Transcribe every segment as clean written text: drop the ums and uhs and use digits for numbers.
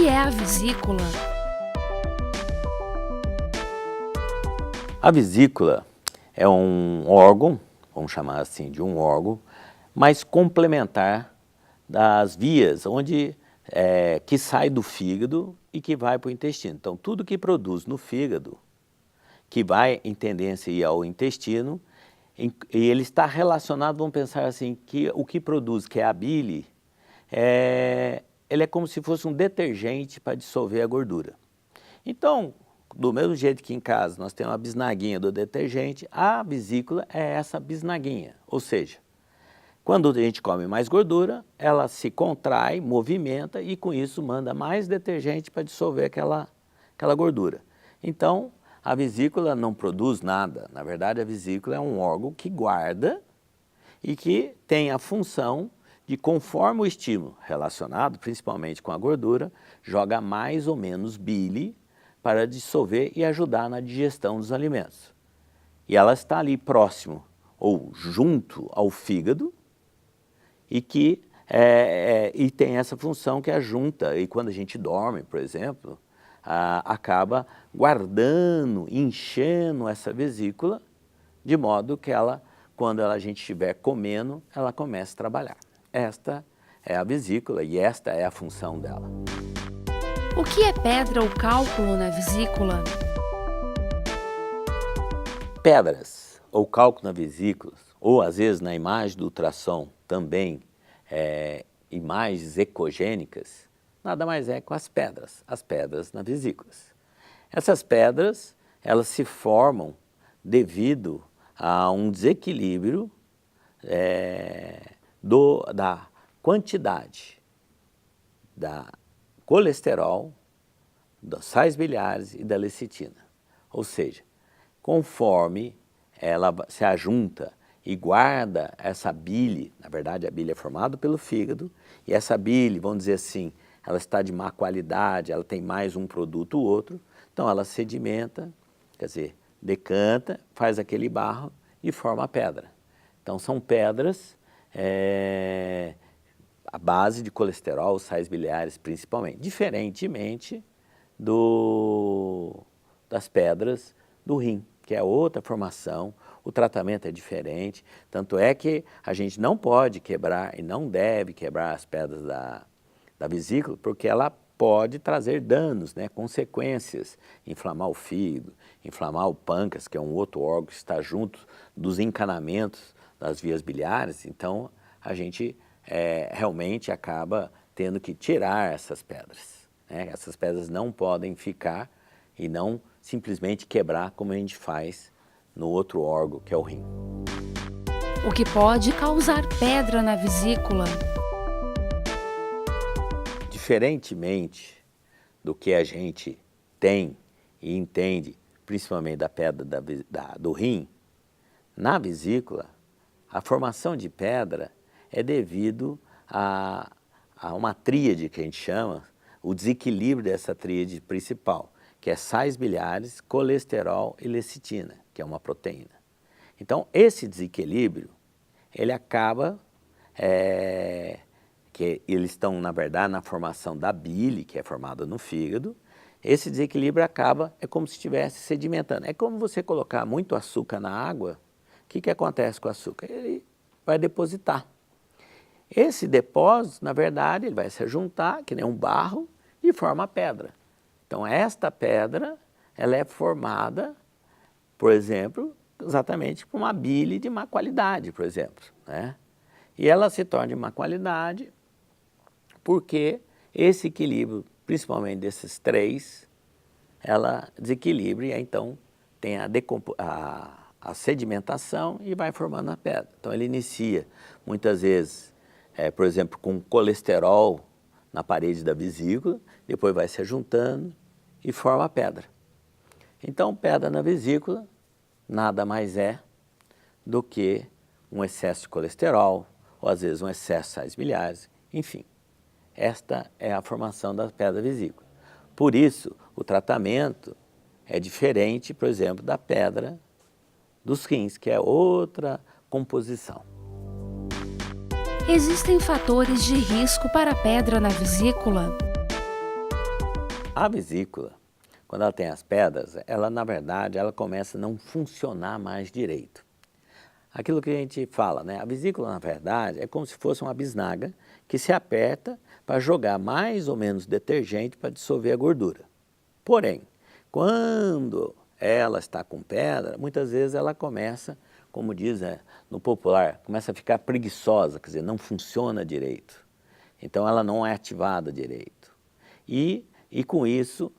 que é a vesícula? A vesícula é um órgão, vamos chamar assim de um órgão, mais complementar das vias que sai do fígado e que vai para o intestino. Então, tudo que produz no fígado, que vai em tendência a ir ao intestino, e ele está relacionado, vamos pensar assim, que o que produz, que é a bile, ele é como se fosse um detergente para dissolver a gordura. Então, do mesmo jeito que em casa nós temos a bisnaguinha do detergente, a vesícula é essa bisnaguinha, ou seja, quando a gente come mais gordura, ela se contrai, movimenta e com isso manda mais detergente para dissolver aquela gordura. Então, a vesícula não produz nada. Na verdade, a vesícula é um órgão que guarda e que tem a função de, conforme o estímulo relacionado, principalmente com a gordura, joga mais ou menos bile para dissolver e ajudar na digestão dos alimentos. E ela está ali próximo ou junto ao fígado e tem essa função que é a junta. E quando a gente dorme, por exemplo, acaba guardando, enchendo essa vesícula, de modo que ela, quando a gente estiver comendo, ela comece a trabalhar. Esta é a vesícula e esta é a função dela. O que é pedra ou cálculo na vesícula? Pedras ou cálculo na vesícula, ou às vezes na imagem do ultrassom também, imagens ecogênicas, nada mais é que as pedras na vesícula. Essas pedras, elas se formam devido a um desequilíbrio da quantidade da colesterol, das sais biliares e da lecitina. Ou seja, conforme ela se ajunta e guarda essa bile, na verdade a bile é formada pelo fígado, e essa bile, vamos dizer assim, ela está de má qualidade, ela tem mais um produto ou outro, então ela sedimenta, quer dizer, decanta, faz aquele barro e forma a pedra. Então são pedras à base de colesterol, sais biliares principalmente, diferentemente das pedras do rim, que é outra formação, o tratamento é diferente, tanto é que a gente não pode quebrar e não deve quebrar as pedras da vesícula, porque ela pode trazer danos, consequências, inflamar o fígado, inflamar o pâncreas, que é um outro órgão que está junto dos encanamentos das vias biliares, então a gente realmente acaba tendo que tirar essas pedras. Essas pedras não podem ficar e não simplesmente quebrar como a gente faz no outro órgão, que é o rim. O que pode causar pedra na vesícula? Diferentemente do que a gente tem e entende, principalmente da pedra do rim, na vesícula, a formação de pedra é devido a uma tríade que a gente chama, o desequilíbrio dessa tríade principal, que é sais biliares, colesterol e lecitina, que é uma proteína. Então, esse desequilíbrio, ele acaba, que eles estão, na verdade, na formação da bile, que é formada no fígado, esse desequilíbrio é como se estivesse sedimentando. É como você colocar muito açúcar na água, o que acontece com o açúcar? Ele vai depositar. Esse depósito, na verdade, ele vai se juntar, que nem um barro, e forma a pedra. Então, esta pedra, ela é formada, por exemplo, exatamente por uma bile de má qualidade, por exemplo. E ela se torna de má qualidade porque esse equilíbrio, principalmente desses três, ela desequilibra e aí, então tem a sedimentação e vai formando a pedra. Então, ele inicia, muitas vezes, por exemplo, com colesterol na parede da vesícula, depois vai se juntando e forma a pedra. Então, pedra na vesícula nada mais é do que um excesso de colesterol, ou às vezes um excesso de sais biliares, enfim. Esta é a formação da pedra da vesícula. Por isso, o tratamento é diferente, por exemplo, da pedra dos rins, que é outra composição. Existem fatores de risco para a pedra na vesícula? A vesícula, quando ela tem as pedras, ela na verdade ela começa a não funcionar mais direito. Aquilo que a gente fala, né? A vesícula na verdade é como se fosse uma bisnaga que se aperta para jogar mais ou menos detergente para dissolver a gordura. Porém, quando ela está com pedra, muitas vezes ela começa, como diz no popular, começa a ficar preguiçosa, quer dizer, não funciona direito. Então ela não é ativada direito. E com isso,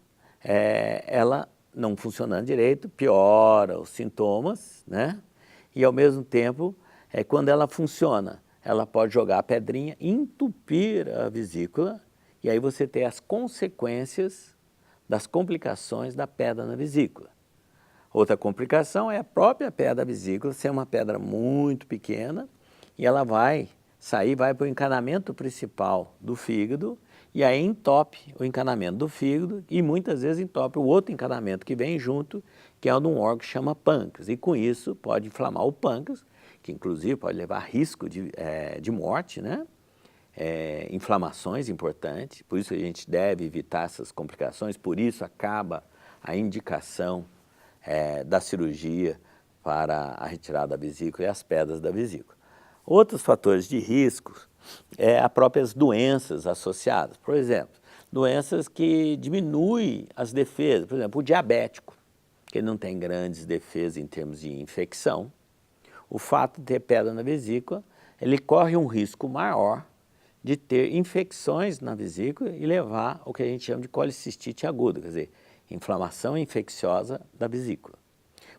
ela não funcionando direito, piora os sintomas, né? E ao mesmo tempo, quando ela funciona, ela pode jogar a pedrinha, entupir a vesícula, e aí você tem as consequências das complicações da pedra na vesícula. Outra complicação é a própria pedra da vesícula ser uma pedra muito pequena, e ela vai sair, vai para o encanamento principal do fígado, e aí entope o encanamento do fígado e muitas vezes entope o outro encanamento que vem junto, que é o de um órgão que chama pâncreas. E com isso pode inflamar o pâncreas, que inclusive pode levar a risco de morte, né? Inflamações importantes, por isso a gente deve evitar essas complicações, por isso acaba a indicação da cirurgia para a retirada da vesícula e as pedras da vesícula. Outros fatores de risco as próprias doenças associadas. Por exemplo, doenças que diminuem as defesas. Por exemplo, o diabético, que ele não tem grandes defesas em termos de infecção. O fato de ter pedra na vesícula, ele corre um risco maior de ter infecções na vesícula e levar o que a gente chama de colicistite aguda, quer dizer, inflamação infecciosa da vesícula.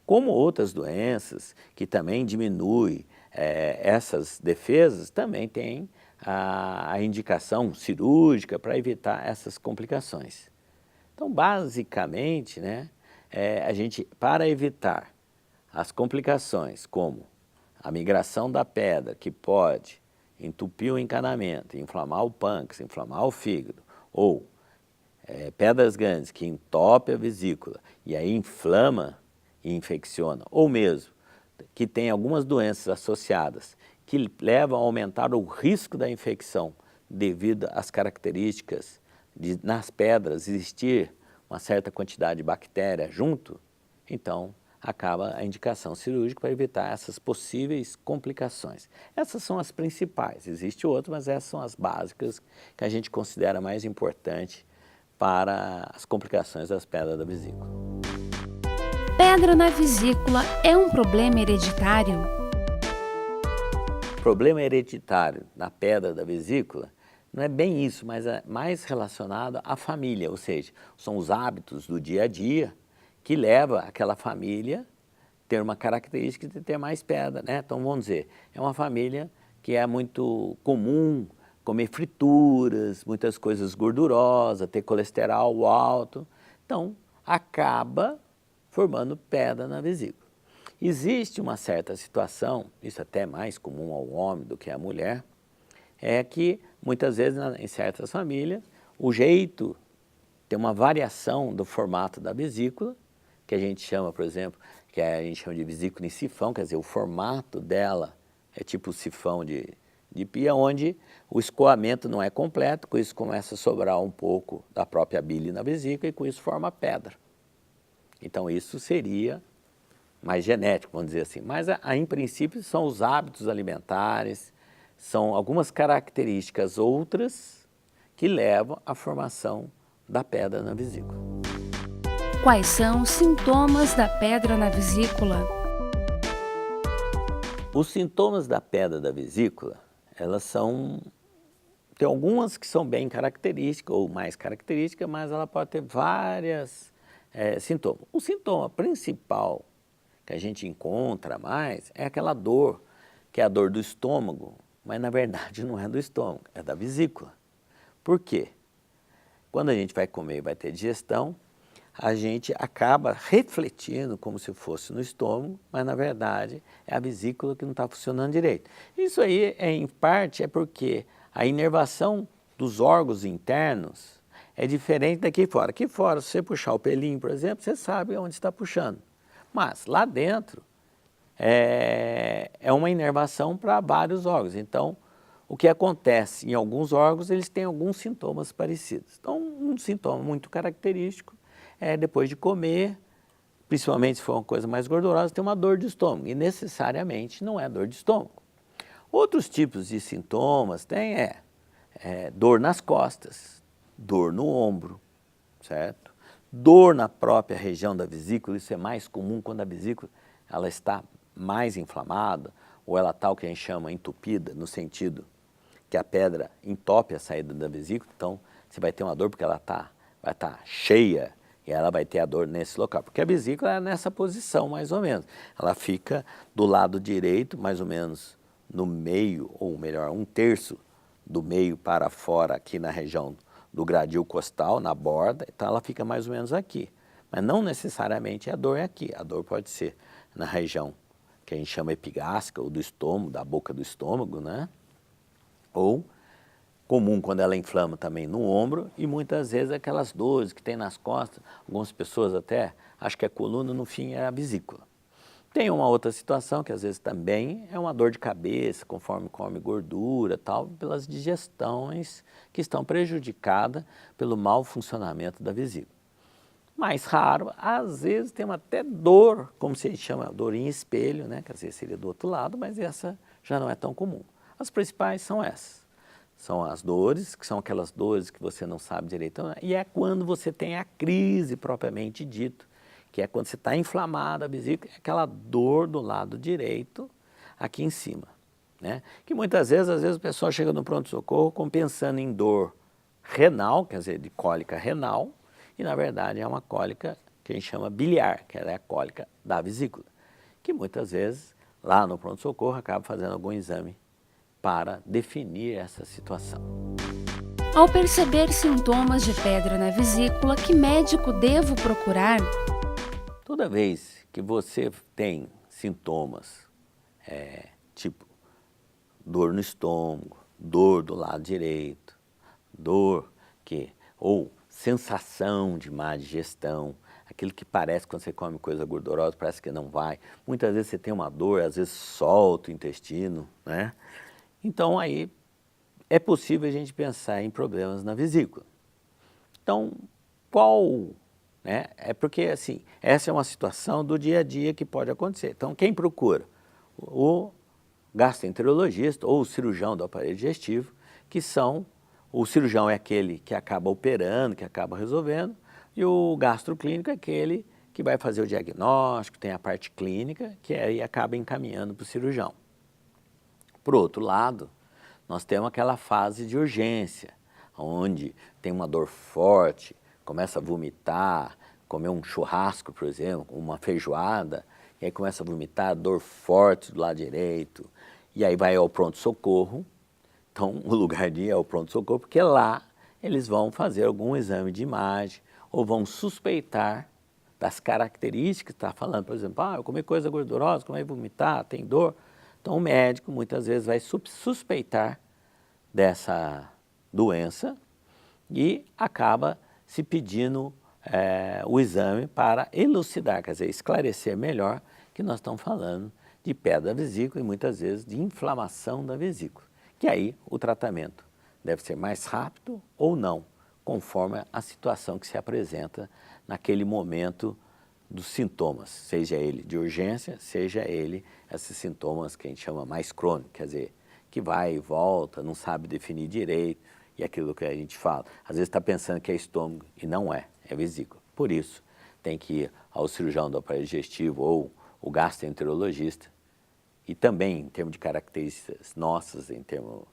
Como outras doenças que também diminuem essas defesas, também tem a indicação cirúrgica para evitar essas complicações. Então, basicamente, né, a gente, para evitar as complicações como a migração da pedra, que pode entupir o encanamento, inflamar o pâncreas, inflamar o fígado, ou pedras grandes que entopem a vesícula e aí inflama e infecciona, ou mesmo que tem algumas doenças associadas que levam a aumentar o risco da infecção devido às características de nas pedras existir uma certa quantidade de bactéria junto, então acaba a indicação cirúrgica para evitar essas possíveis complicações. Essas são as principais, existe outras, mas essas são as básicas que a gente considera mais importante para as complicações das pedras da vesícula. Pedra na vesícula é um problema hereditário? O problema hereditário na pedra da vesícula não é bem isso, mas é mais relacionado à família, ou seja, são os hábitos do dia a dia que leva aquela família a ter uma característica de ter mais pedra, né? Então, vamos dizer, é uma família que é muito comum comer frituras, muitas coisas gordurosas, ter colesterol alto, então acaba formando pedra na vesícula. Existe uma certa situação, isso até é mais comum ao homem do que à mulher, é que muitas vezes em certas famílias o jeito tem uma variação do formato da vesícula, que a gente chama, por exemplo, que a gente chama de vesícula em sifão, quer dizer, o formato dela é tipo sifão de pia, onde o escoamento não é completo, com isso começa a sobrar um pouco da própria bile na vesícula e com isso forma pedra. Então isso seria mais genético, vamos dizer assim. Mas em princípio são os hábitos alimentares, são algumas características outras que levam à formação da pedra na vesícula. Quais são os sintomas da pedra na vesícula? Os sintomas da pedra da vesícula, tem algumas que são bem características ou mais características, mas ela pode ter várias sintomas. O sintoma principal que a gente encontra mais é aquela dor, que é a dor do estômago, mas na verdade não é do estômago, é da vesícula. Por quê? Quando a gente vai comer e vai ter digestão, a gente acaba refletindo como se fosse no estômago, mas na verdade é a vesícula que não está funcionando direito. Isso aí, em parte, é porque a inervação dos órgãos internos é diferente daqui fora. Aqui fora, se você puxar o pelinho, por exemplo, você sabe onde está puxando. Mas lá dentro é uma inervação para vários órgãos. Então, o que acontece em alguns órgãos, eles têm alguns sintomas parecidos. Então, um sintoma muito característico é depois de comer, principalmente se for uma coisa mais gordurosa, tem uma dor de estômago, e necessariamente não é dor de estômago. Outros tipos de sintomas tem dor nas costas, dor no ombro, certo? Dor na própria região da vesícula, isso é mais comum quando a vesícula ela está mais inflamada, ou ela está o que a gente chama entupida, no sentido que a pedra entope a saída da vesícula, então você vai ter uma dor porque ela vai estar cheia e ela vai ter a dor nesse local, porque a vesícula é nessa posição mais ou menos, ela fica do lado direito, mais ou menos no meio, ou melhor, 1/3 do meio para fora aqui na região do gradil costal, na borda, então ela fica mais ou menos aqui, mas não necessariamente a dor é aqui, a dor pode ser na região que a gente chama epigástrica, ou do estômago, da boca do estômago, né? Ou comum quando ela inflama também no ombro e muitas vezes aquelas dores que tem nas costas, algumas pessoas até acham que a coluna no fim é a vesícula. Tem uma outra situação que às vezes também é uma dor de cabeça, conforme come gordura, tal, pelas digestões que estão prejudicadas pelo mau funcionamento da vesícula. Mais raro, às vezes tem até dor, como se chama, dor em espelho, né? Quer dizer, seria do outro lado, mas essa já não é tão comum. As principais são essas. São as dores, que são aquelas dores que você não sabe direito, e é quando você tem a crise propriamente dito, que é quando você está inflamado a vesícula, é aquela dor do lado direito, aqui em cima, né? Que muitas vezes, às vezes o pessoal chega no pronto-socorro pensando em dor renal, quer dizer, de cólica renal, e na verdade é uma cólica que a gente chama biliar, que é a cólica da vesícula, que muitas vezes lá no pronto-socorro acaba fazendo algum exame para definir essa situação. Ao perceber sintomas de pedra na vesícula, que médico devo procurar? Toda vez que você tem sintomas, tipo dor no estômago, dor do lado direito, ou sensação de má digestão, aquilo que parece quando você come coisa gordurosa, parece que não vai. Muitas vezes você tem uma dor, às vezes solta o intestino, né? Então aí é possível a gente pensar em problemas na vesícula. Então, é porque assim, essa é uma situação do dia a dia que pode acontecer. Então quem procura? O gastroenterologista ou o cirurgião do aparelho digestivo, o cirurgião é aquele que acaba operando, que acaba resolvendo, e o gastroclínico é aquele que vai fazer o diagnóstico, tem a parte clínica, que aí acaba encaminhando para o cirurgião. Por outro lado, nós temos aquela fase de urgência, onde tem uma dor forte, começa a vomitar, comer um churrasco, por exemplo, uma feijoada, e aí começa a vomitar, dor forte do lado direito, e aí vai ao pronto-socorro. Então, o lugar de ir é o pronto-socorro, porque lá eles vão fazer algum exame de imagem ou vão suspeitar das características que está falando. Por exemplo, eu comi coisa gordurosa, comi vomitar, tem dor. Então, o médico muitas vezes vai suspeitar dessa doença e acaba se pedindo o exame para elucidar, quer dizer, esclarecer melhor que nós estamos falando de pedra da vesícula e muitas vezes de inflamação da vesícula. Que aí o tratamento deve ser mais rápido ou não, conforme a situação que se apresenta naquele momento dos sintomas, seja ele de urgência, seja ele esses sintomas que a gente chama mais crônicos, quer dizer, que vai e volta, não sabe definir direito, e aquilo que a gente fala, às vezes está pensando que é estômago e não é vesícula. Por isso, tem que ir ao cirurgião do aparelho digestivo ou o gastroenterologista, e também, em termos de características nossas, em termos do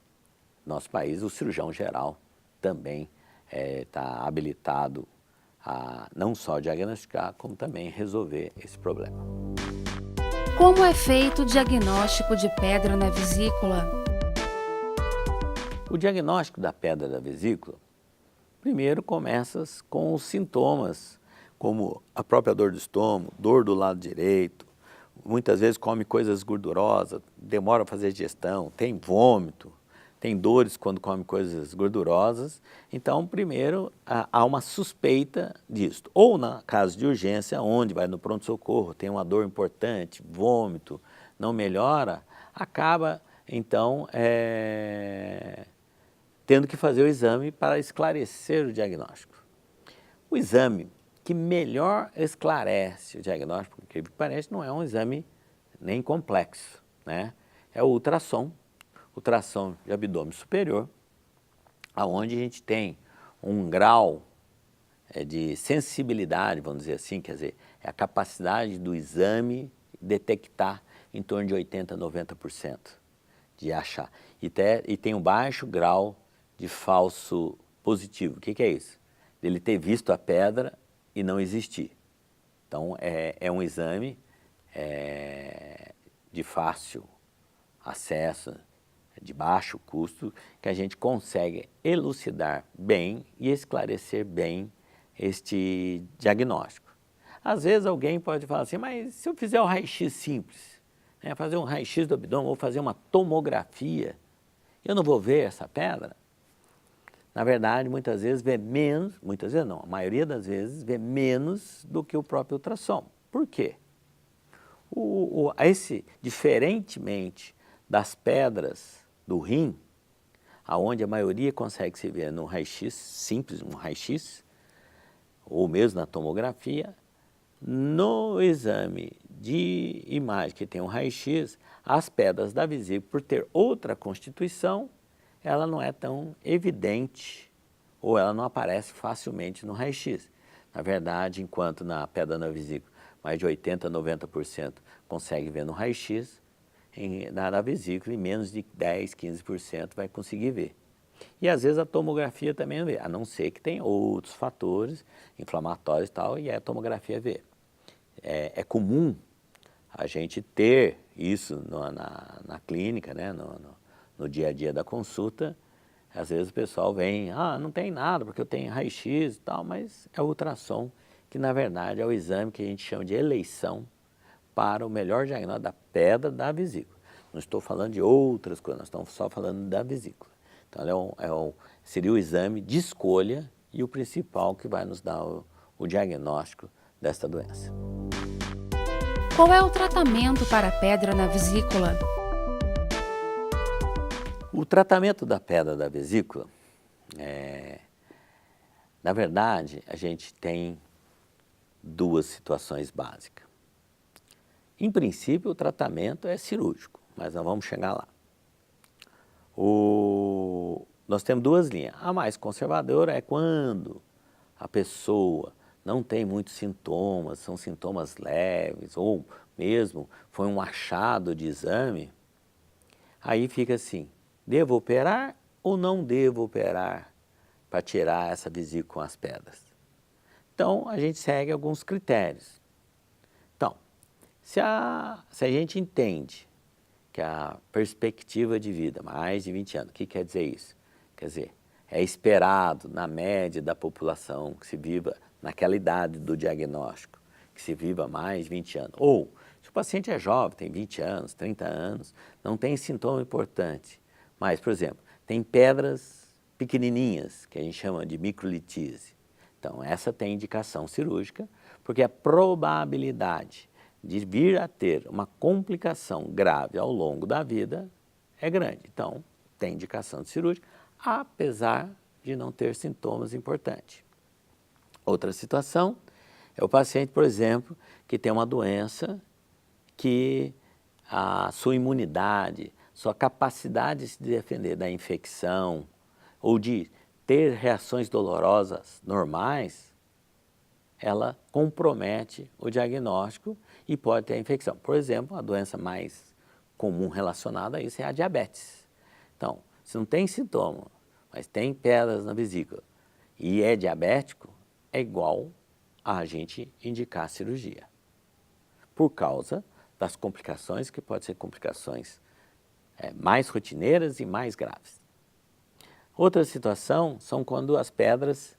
nosso país, o cirurgião geral também está habilitado a não só diagnosticar, como também resolver esse problema. Como é feito o diagnóstico de pedra na vesícula? O diagnóstico da pedra da vesícula, primeiro começa com os sintomas, como a própria dor do estômago, dor do lado direito, muitas vezes come coisas gordurosas, demora a fazer digestão, tem vômito, tem dores quando come coisas gordurosas. Então, primeiro, há uma suspeita disso. Ou, na caso de urgência, onde vai no pronto-socorro, tem uma dor importante, vômito, não melhora, acaba então, tendo que fazer o exame para esclarecer o diagnóstico. O exame que melhor esclarece o diagnóstico, porque parece não é um exame nem complexo, né? É o ultrassom de abdômen superior, aonde a gente tem um grau de sensibilidade, vamos dizer assim, quer dizer, é a capacidade do exame detectar em torno de 80% a 90% de achar. E tem um baixo grau de falso positivo. O que é isso? Ele ter visto a pedra e não existir. Então, é um exame de fácil acesso, de baixo custo, que a gente consegue elucidar bem e esclarecer bem este diagnóstico. Às vezes alguém pode falar assim, mas se eu fizer o raio-x simples, né, fazer um raio-x do abdômen ou fazer uma tomografia, eu não vou ver essa pedra? Na verdade, muitas vezes vê menos, muitas vezes não, a maioria das vezes vê menos do que o próprio ultrassom. Por quê? Diferentemente das pedras do rim, aonde a maioria consegue se ver no raio-x simples, um raio-x, ou mesmo na tomografia, no exame de imagem que tem um raio-x, as pedras da vesícula, por ter outra constituição, ela não é tão evidente ou ela não aparece facilmente no raio-x. Na verdade, enquanto na pedra na vesícula, mais de 80% a 90% consegue ver no raio-x, na vesícula, em menos de 10%, 15% vai conseguir ver. E às vezes a tomografia também vê, a não ser que tem outros fatores inflamatórios e tal, e a tomografia vê. É comum a gente ter isso na clínica, né, no dia a dia da consulta. Às vezes o pessoal vem, não tem nada, porque eu tenho raio-x e tal, mas é o ultrassom, que na verdade é o exame que a gente chama de eleição para o melhor diagnóstico da pedra da vesícula. Não estou falando de outras coisas, nós estamos só falando da vesícula. Então, seria o exame de escolha e o principal que vai nos dar o diagnóstico desta doença. Qual é o tratamento para a pedra na vesícula? O tratamento da pedra da vesícula, na verdade, a gente tem duas situações básicas. Em princípio, o tratamento é cirúrgico, mas nós vamos chegar lá. Nós temos duas linhas. A mais conservadora é quando a pessoa não tem muitos sintomas, são sintomas leves, ou mesmo foi um achado de exame, aí fica assim, devo operar ou não devo operar para tirar essa vesícula com as pedras? Então, a gente segue alguns critérios. Então, se a gente entende que a perspectiva de vida, mais de 20 anos, o que quer dizer isso? Quer dizer, é esperado, na média da população, que se viva naquela idade do diagnóstico, que se viva mais de 20 anos. Ou, se o paciente é jovem, tem 20 anos, 30 anos, não tem sintoma importante, mas, por exemplo, tem pedras pequenininhas, que a gente chama de microlitise. Então, essa tem indicação cirúrgica, porque a probabilidade de vir a ter uma complicação grave ao longo da vida é grande. Então, tem indicação de cirúrgica, apesar de não ter sintomas importantes. Outra situação é o paciente, por exemplo, que tem uma doença que a sua imunidade, sua capacidade de se defender da infecção ou de ter reações dolorosas normais, ela compromete o diagnóstico e pode ter a infecção. Por exemplo, a doença mais comum relacionada a isso é a diabetes. Então, se não tem sintoma, mas tem pedras na vesícula e é diabético, é igual a gente indicar a cirurgia, por causa das complicações, que podem ser complicações mais rotineiras e mais graves. Outra situação são quando as pedras,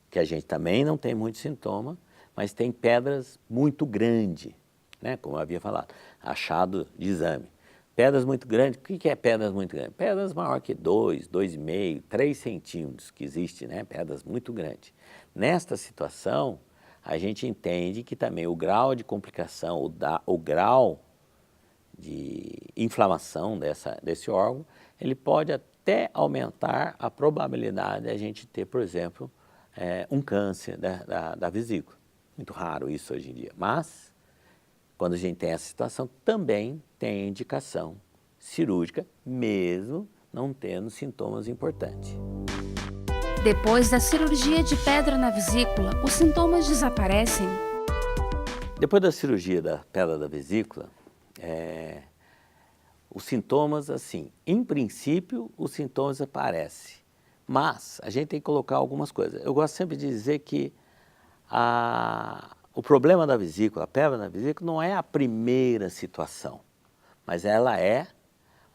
que a gente também não tem muito sintoma, mas tem pedras muito grandes, né? Como eu havia falado, achado de exame. Pedras muito grandes, o que é pedras muito grandes? Pedras maior que 2, 2,5, 3 centímetros que existe, né? Pedras muito grandes. Nesta situação, a gente entende que também o grau de complicação, o grau de inflamação desse órgão, ele pode até aumentar a probabilidade de a gente ter, por exemplo, um câncer da vesícula. Muito raro isso hoje em dia, mas quando a gente tem essa situação, também tem indicação cirúrgica, mesmo não tendo sintomas importantes. Depois da cirurgia de pedra na vesícula, os sintomas desaparecem? Depois da cirurgia da pedra da vesícula, os sintomas, assim, em princípio, os sintomas aparecem, mas a gente tem que colocar algumas coisas. Eu gosto sempre de dizer que o problema da vesícula, a pedra na vesícula, não é a primeira situação, mas ela é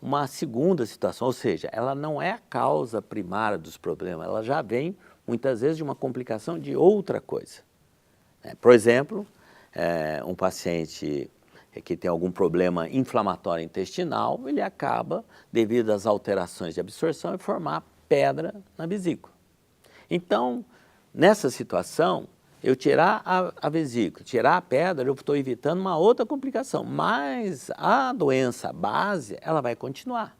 uma segunda situação, ou seja, ela não é a causa primária dos problemas, ela já vem, muitas vezes, de uma complicação de outra coisa. Por exemplo, um paciente que tem algum problema inflamatório intestinal, ele acaba, devido às alterações de absorção, formar pedra na vesícula. Então, nessa situação, eu tirar a vesícula, tirar a pedra, eu estou evitando uma outra complicação, mas a doença base, ela vai continuar.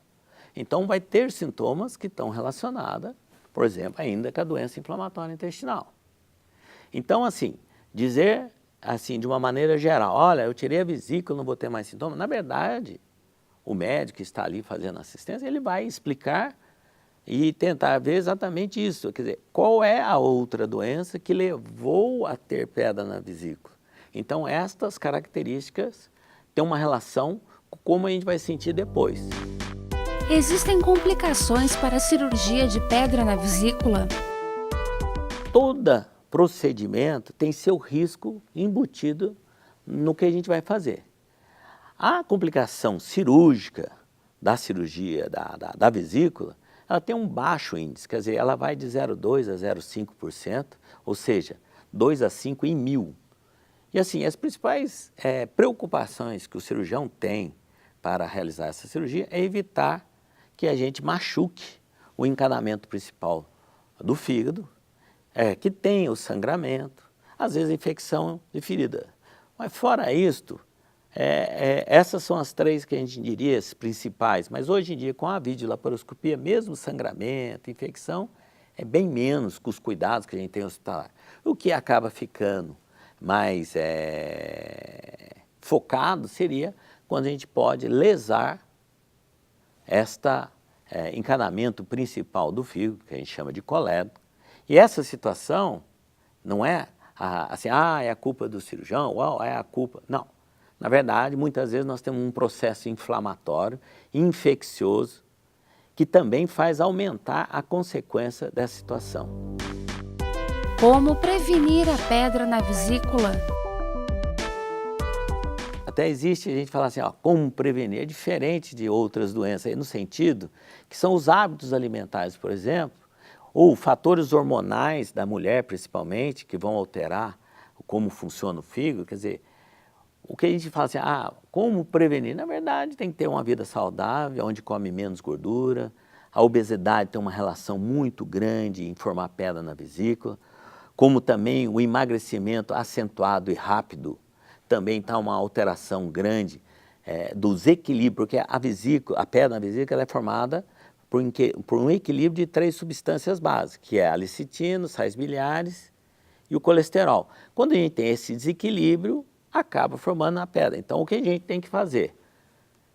Então, vai ter sintomas que estão relacionados, por exemplo, ainda com a doença inflamatória intestinal. Então, assim, dizer assim, de uma maneira geral, olha, eu tirei a vesícula, não vou ter mais sintomas, na verdade, o médico que está ali fazendo assistência, ele vai explicar e tentar ver exatamente isso, quer dizer, qual é a outra doença que levou a ter pedra na vesícula. Então, estas características têm uma relação com como a gente vai sentir depois. Existem complicações para a cirurgia de pedra na vesícula? Todo procedimento tem seu risco embutido no que a gente vai fazer. A complicação cirúrgica da cirurgia da vesícula, ela tem um baixo índice, quer dizer, ela vai de 0,2% a 0,5%, ou seja, 2 a 5 em 1000. E assim, as principais preocupações que o cirurgião tem para realizar essa cirurgia é evitar que a gente machuque o encanamento principal do fígado, que tem o sangramento, às vezes infecção de ferida. Mas fora isto, essas são as três que a gente diria as principais, mas hoje em dia com a videolaparoscopia, mesmo sangramento, infecção, é bem menos com os cuidados que a gente tem hospitalar. O que acaba ficando mais focado seria quando a gente pode lesar encanamento principal do fígado, que a gente chama de colédoco. E essa situação não é assim, é a culpa do cirurgião, é a culpa. Não. Na verdade, muitas vezes nós temos um processo inflamatório, infeccioso, que também faz aumentar a consequência dessa situação. Como prevenir a pedra na vesícula? Até existe, a gente fala assim, como prevenir, é diferente de outras doenças, aí no sentido que são os hábitos alimentares, por exemplo, ou fatores hormonais da mulher, principalmente, que vão alterar como funciona o fígado. Quer dizer, o que a gente fala assim, como prevenir? Na verdade, tem que ter uma vida saudável, onde come menos gordura. A obesidade tem uma relação muito grande em formar pedra na vesícula, como também o emagrecimento acentuado e rápido, também está uma alteração grande dos equilíbrios, porque a pedra na vesícula ela é formada por um equilíbrio de 3 substâncias básicas, que é a lecitina, os sais biliares e o colesterol. Quando a gente tem esse desequilíbrio, acaba formando a pedra. Então, o que a gente tem que fazer?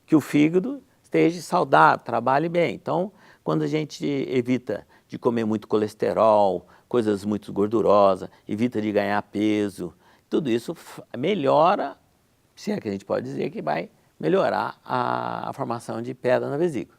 Que o fígado esteja saudável, trabalhe bem. Então, quando a gente evita de comer muito colesterol, coisas muito gordurosas, evita de ganhar peso, tudo isso melhora, se é que a gente pode dizer que vai melhorar a formação de pedra na vesícula.